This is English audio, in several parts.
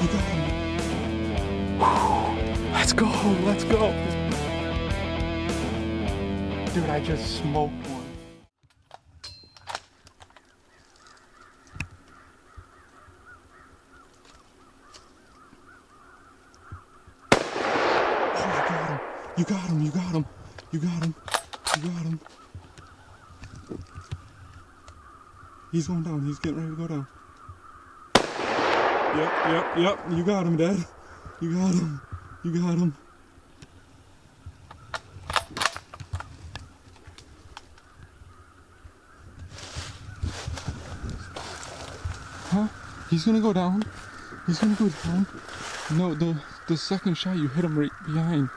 You got him. Let's go. Let's go. Dude, I just smoked one. You got him, you got him, you got him, you got him. He's going down, he's getting ready to go down. Yep, you got him, Dad. You got him, you got him. Huh? He's gonna go down. He's gonna go down. No, the second shot you hit him right behind.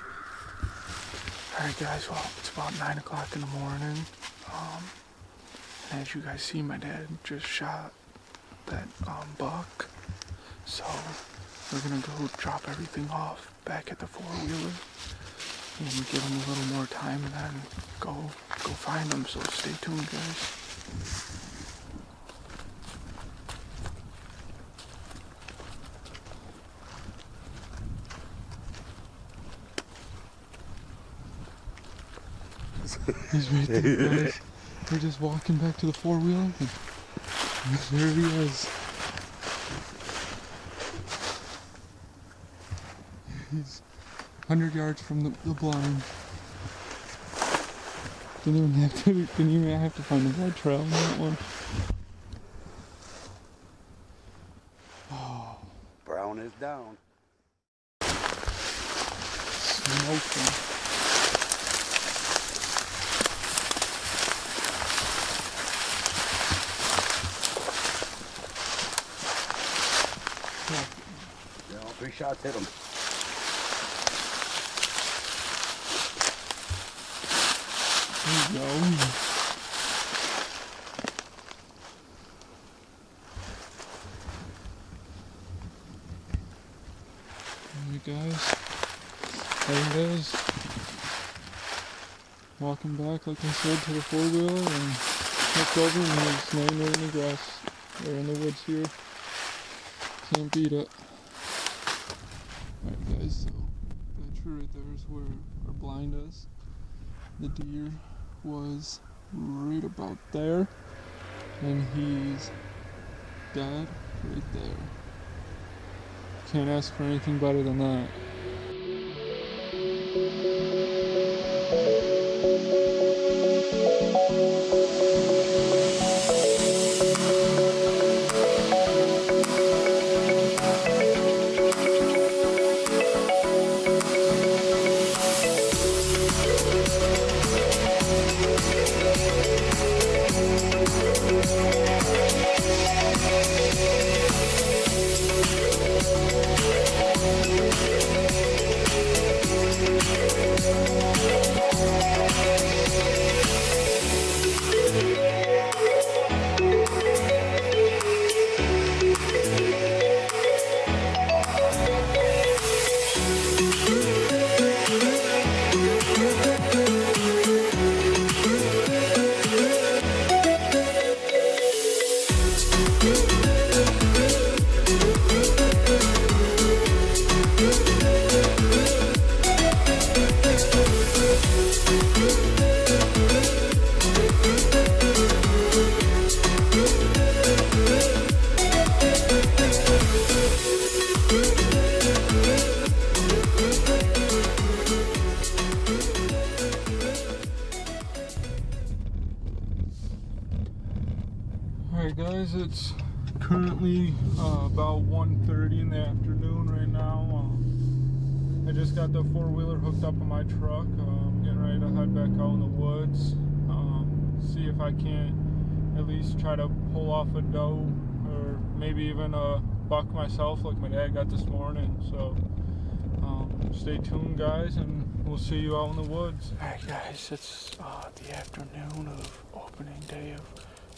Alright guys, well, it's about 9 o'clock in the morning. And as you guys see, my dad just shot that buck. So we're gonna go drop everything off back at the four-wheeler and give him a little more time and then go find him. So stay tuned, guys. He's right there, guys. We're just walking back to the four-wheeler, and there he is. He's 100 yards from the blind. Didn't even have to find a blood trail on that one. Oh. Brown is down. Smoking. Yeah, 3 shots hit him. There you go. There you guys. There it is. Walking back, like I said, to the four-wheeler and looked over and he's laying there in the grass. Or in the woods here. Can't beat it. Alright guys, so that tree right there is where our blind is. The deer was right about there. And he's dead right there. Can't ask for anything better than that. Alright guys, it's currently about 1:30 in the afternoon right now. I just got the four-wheeler hooked up on my truck. Getting ready to head back out in the woods. See if I can't at least try to pull off a doe or maybe even a buck myself like my dad got this morning. So stay tuned guys and we'll see you out in the woods. Alright guys, it's the afternoon of opening day of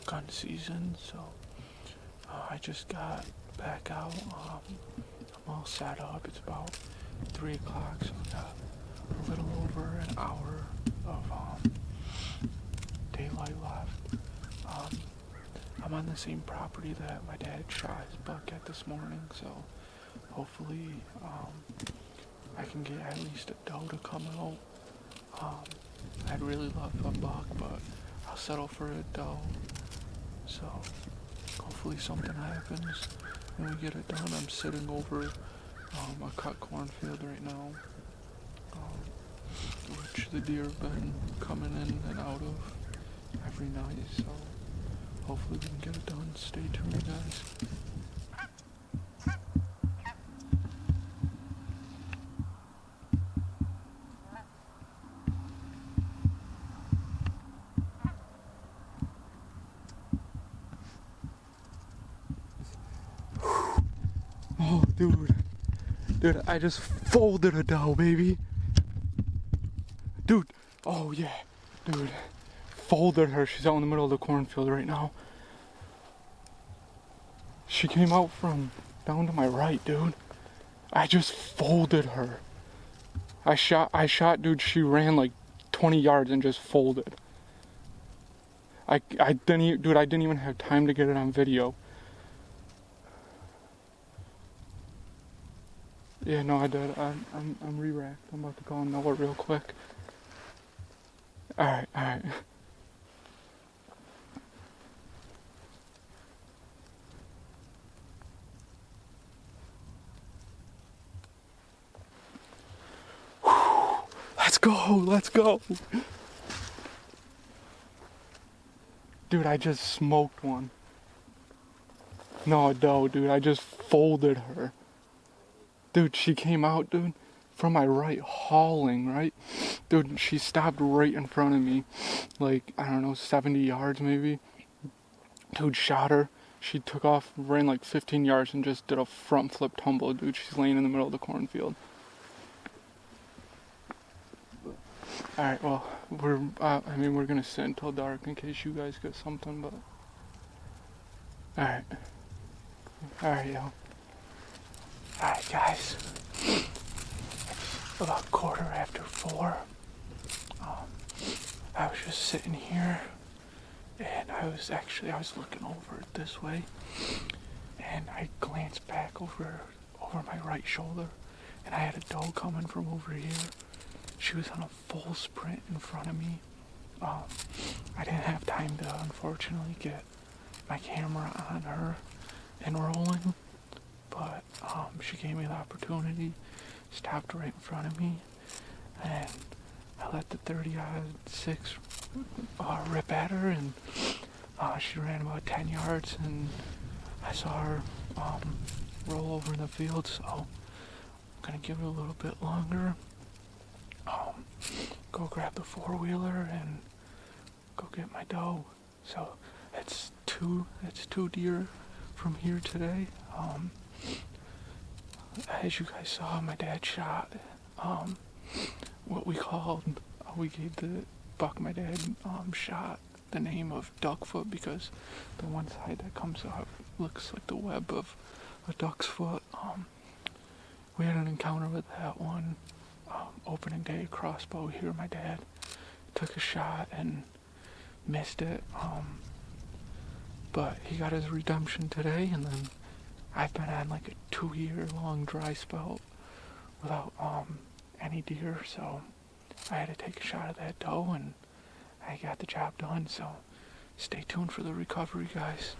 gun season, so I just got back out. I'm all set up. It's about 3 o'clock, so I got a little over an hour of daylight left. I'm on the same property that my dad shot his buck at this morning, so hopefully I can get at least a doe to come out. I'd really love a buck, but I'll settle for a doe. So hopefully something happens and we get it done. I'm sitting over a cut cornfield right now, which the deer have been coming in and out of every night. So hopefully we can get it done. Stay tuned, guys. Oh, dude, I just folded a doe, baby. Dude, oh yeah, dude, folded her. She's out in the middle of the cornfield right now. She came out from down to my right, dude. I just folded her. I shot, dude. She ran like 20 yards and just folded. I didn't even have time to get it on video. Yeah, no, I did. I'm re-racked. I'm about to call Noah real quick. Alright. Let's go. Dude, I just smoked one. No, a doe, dude. I just folded her. Dude, she came out, dude, from my right, hauling, right? Dude, she stopped right in front of me, like, I don't know, 70 yards maybe. Dude, shot her. She took off, ran like 15 yards and just did a front flip tumble, dude. She's laying in the middle of the cornfield. Alright, well, we're gonna sit until dark in case you guys get something, but... Alright, yo. Alright, guys. It's about 4:15. I was just sitting here, and I was looking over it this way, and I glanced back over my right shoulder, and I had a doe coming from over here. She was on a full sprint in front of me. I didn't have time to, unfortunately, get my camera on her and rolling, but she gave me the opportunity, stopped right in front of me, and I let the 30-06 rip at her, and she ran about 10 yards, and I saw her roll over in the field, so I'm gonna give it a little bit longer. Go grab the four-wheeler and go get my doe. So it's two deer from here today. As you guys saw, my dad shot what we gave the buck my dad shot the name of duckfoot, because the one side that comes up looks like the web of a duck's foot. We had an encounter with that one opening day crossbow here. My dad took a shot and missed it, but he got his redemption today, and then I've been on like a 2-year-long dry spell without any deer, so I had to take a shot at that doe, and I got the job done. So stay tuned for the recovery, guys.